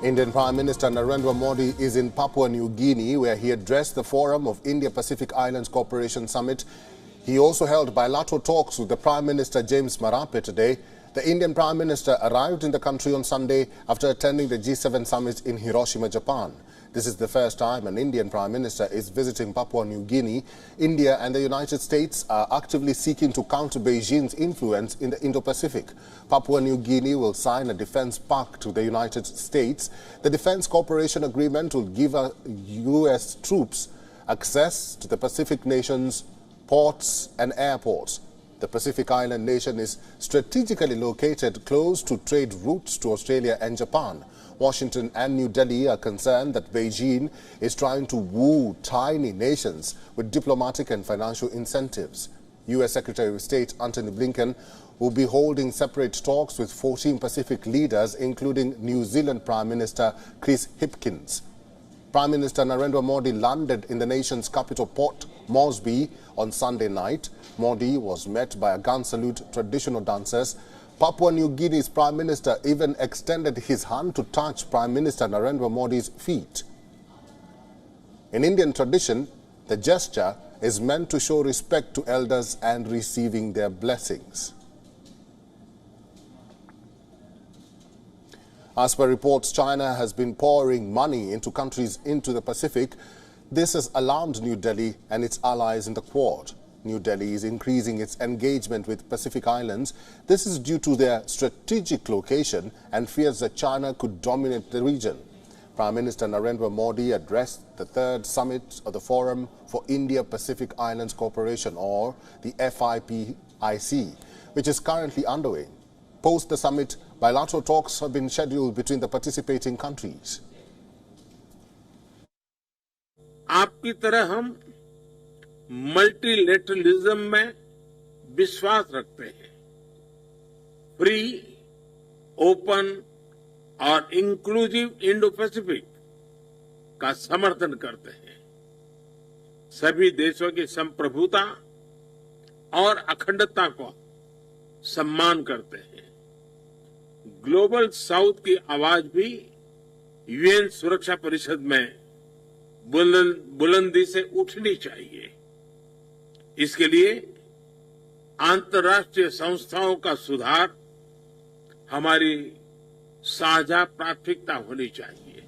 Indian Prime Minister Narendra Modi is in Papua New Guinea, where he addressed the Forum of Indo Pacific Islands Cooperation Summit. He also held bilateral talks with the Prime Minister James Marape today. The Indian Prime Minister arrived in the country on Sunday after attending the G7 summit in Hiroshima, Japan. This is the first time an Indian Prime Minister is visiting Papua New Guinea. India and the United States are actively seeking to counter Beijing's influence in the Indo Pacific. Papua New Guinea will sign a defense pact to the United States. The Defense Cooperation Agreement will give U.S. troops access to the Pacific nations, ports and airports. The Pacific Island nation is strategically located close to trade routes to Australia and Japan. Washington and New Delhi are concerned that Beijing is trying to woo tiny nations with diplomatic and financial incentives. U.S. Secretary of State Antony Blinken will be holding separate talks with 14 Pacific leaders, including New Zealand Prime Minister Chris Hipkins. Prime Minister Narendra Modi landed in the nation's capital Port Moresby on Sunday night. Modi was met by a gun salute, traditional dancers. Papua New Guinea's Prime Minister even extended his hand to touch Prime Minister Narendra Modi's feet. In Indian tradition, the gesture is meant to show respect to elders and receiving their blessings. As per reports, China has been pouring money into countries into the Pacific. This has alarmed New Delhi and its allies in the Quad. New Delhi is increasing its engagement with Pacific Islands. This is due to their strategic location and fears that China could dominate the region. Prime Minister Narendra Modi addressed the third summit of the Forum for Indo-Pacific Islands Cooperation, or the FIPIC, which is currently underway. Post the summit, bilateral talks have been scheduled between the participating countries. आपकी तरह हम multilateralism में विश्वास रखते हैं, free, open और inclusive Indo Pacific का समर्थन करते हैं। सभी देशों की संप्रभुता और अखंडता को सम्मान करते हैं। ग्लोबल साउथ की आवाज भी यूएन सुरक्षा परिषद में बुलंदी से उठनी चाहिए। इसके लिए अंतर्राष्ट्रीय संस्थाओं का सुधार हमारी साझा प्राथमिकता होनी चाहिए।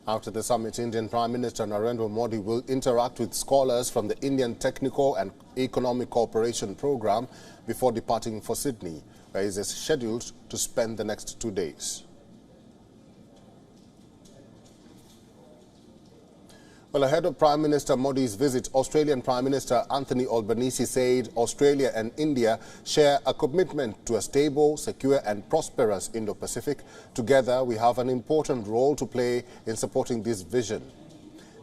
After the summit, Indian Prime Minister Narendra Modi will interact with scholars from the Indian Technical and Economic Cooperation Program before departing for Sydney, where he is scheduled to spend the next 2 days. Well, ahead of Prime Minister Modi's visit, Australian Prime Minister Anthony Albanese said Australia and India share a commitment to a stable, secure and prosperous Indo-Pacific. Together, we have an important role to play in supporting this vision.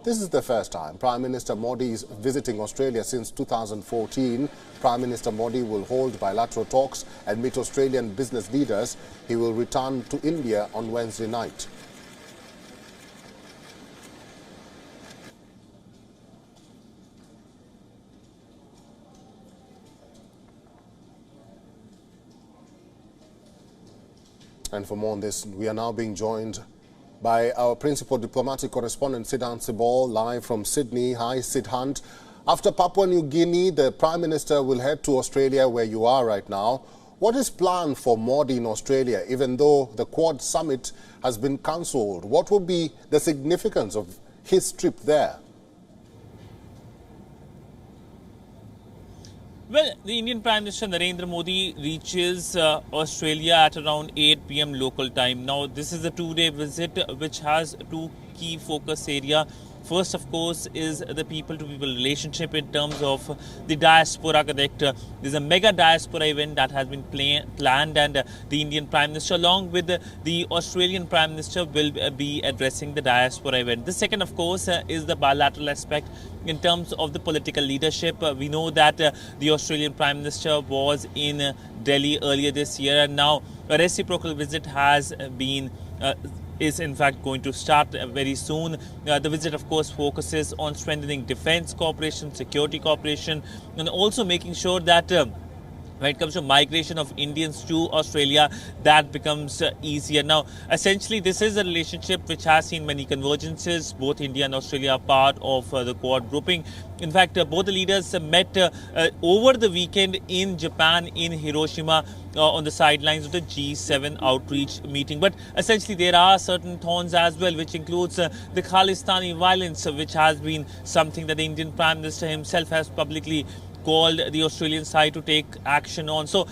This is the first time Prime Minister Modi is visiting Australia since 2014. Prime Minister Modi will hold bilateral talks and meet Australian business leaders. He will return to India on Wednesday night. And for more on this, we are now being joined by our principal diplomatic correspondent, Sidhant Sibol, live from Sydney. Hi, Sidhant. After Papua New Guinea, the Prime Minister will head to Australia, where you are right now. What is planned for Modi in Australia, even though the Quad Summit has been cancelled? What will be the significance of his trip there? Well, the Indian Prime Minister Narendra Modi reaches Australia at around 8 p.m. local time. Now, this is a two-day visit which has two key focus areas. First, of course, is the people-to-people relationship in terms of the diaspora connect. There's a mega diaspora event that has been planned, and the Indian Prime Minister, along with the Australian Prime Minister, will be addressing the diaspora event. The second, of course, is the bilateral aspect in terms of the political leadership. We know that the Australian Prime Minister was in Delhi earlier this year, and now a reciprocal visit has been is in fact going to start very soon. The visit, of course, focuses on strengthening defense cooperation, security cooperation, and also making sure that when it comes to migration of Indians to Australia, that becomes easier. Now, essentially, this is a relationship which has seen many convergences. Both India and Australia are part of the Quad grouping. In fact, both the leaders met over the weekend in Japan, in Hiroshima, on the sidelines of the G7 outreach meeting. But essentially, there are certain thorns as well, which includes the Khalistani violence, which has been something that the Indian Prime Minister himself has publicly called the Australian side to take action on. So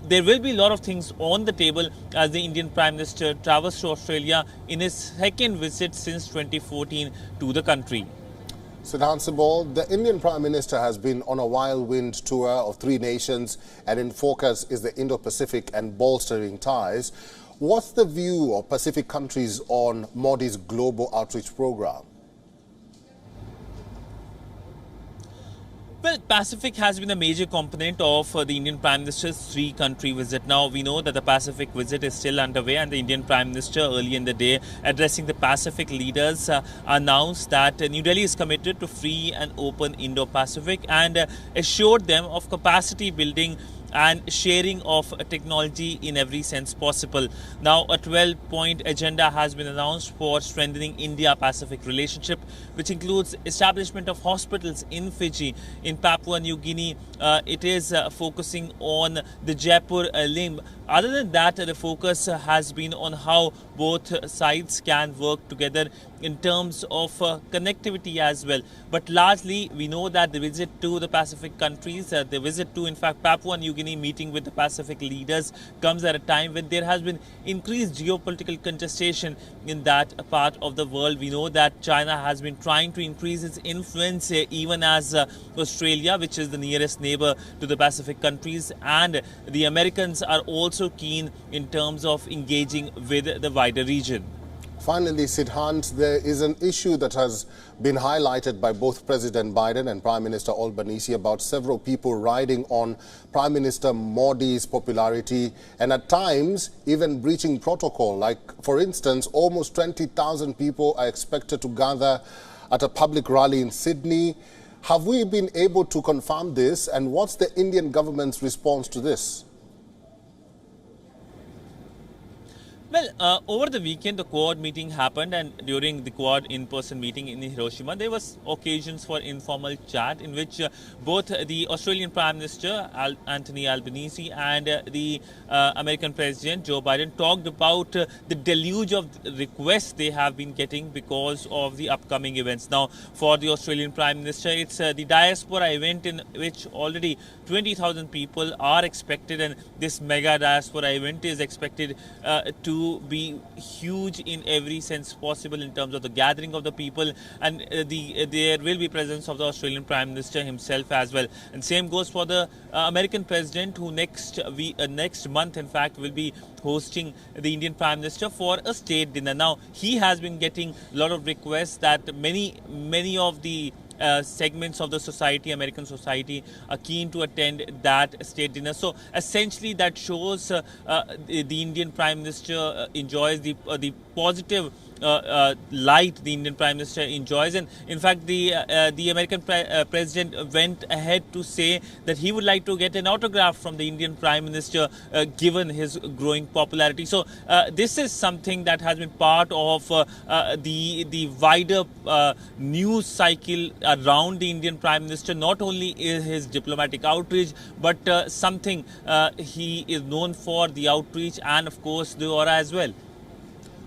there will be a lot of things on the table as the Indian Prime Minister travels to Australia in his second visit since 2014 to the country. Siddhant Sibal, the Indian Prime Minister has been on a whirlwind tour of 3 nations, and in focus is the Indo Pacific and bolstering ties. What's the view of Pacific countries on Modi's global outreach program? Well, Pacific has been a major component of the Indian Prime Minister's 3-country visit. Now, we know that the Pacific visit is still underway, and the Indian Prime Minister early in the day, addressing the Pacific leaders, announced that New Delhi is committed to free and open Indo-Pacific and assured them of capacity building and sharing of technology in every sense possible. Now, a 12-point agenda has been announced for strengthening India-Pacific relationship, which includes establishment of hospitals in Fiji, in Papua New Guinea. It is focusing on the Jaipur link. Other than that, the focus has been on how both sides can work together in terms of connectivity as well. But largely, we know that the visit to the Pacific countries, the visit to, in fact, Papua New Guinea, meeting with the Pacific leaders, comes at a time when there has been increased geopolitical contestation in that part of the world. We know that China has been trying to increase its influence even as Australia, which is the nearest neighbor to the Pacific countries, and the Americans are also keen in terms of engaging with the wider region. Finally, Siddhant, there is an issue that has been highlighted by both President Biden and Prime Minister Albanese about several people riding on Prime Minister Modi's popularity and at times even breaching protocol. Like, for instance, almost 20,000 people are expected to gather at a public rally in Sydney. Have we been able to confirm this, and what's the Indian government's response to this? Well, over the weekend, the Quad meeting happened, and during the Quad in-person meeting in Hiroshima, there was occasions for informal chat in which both the Australian Prime Minister Anthony Albanese and the American President Joe Biden talked about the deluge of requests they have been getting because of the upcoming events. Now, for the Australian Prime Minister, it's the diaspora event in which already 20,000 people are expected, and this mega diaspora event is expected to be huge in every sense possible in terms of the gathering of the people, and there will be presence of the Australian Prime Minister himself as well. And same goes for the American President, who next month, in fact, will be hosting the Indian Prime Minister for a state dinner. Now, he has been getting a lot of requests that many of the segments of the society, American society, are keen to attend that state dinner. So essentially that shows the Indian Prime Minister enjoys the positive light the Indian Prime Minister enjoys. And in fact, the American President went ahead to say that he would like to get an autograph from the Indian Prime Minister given his growing popularity. So this is something that has been part of the wider news cycle around the Indian Prime Minister. Not only is his diplomatic outreach, but something he is known for, the outreach, and of course the aura as well.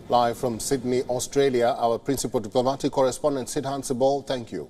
Live from Sydney, Australia, our principal diplomatic correspondent Siddhant Sibal, thank you.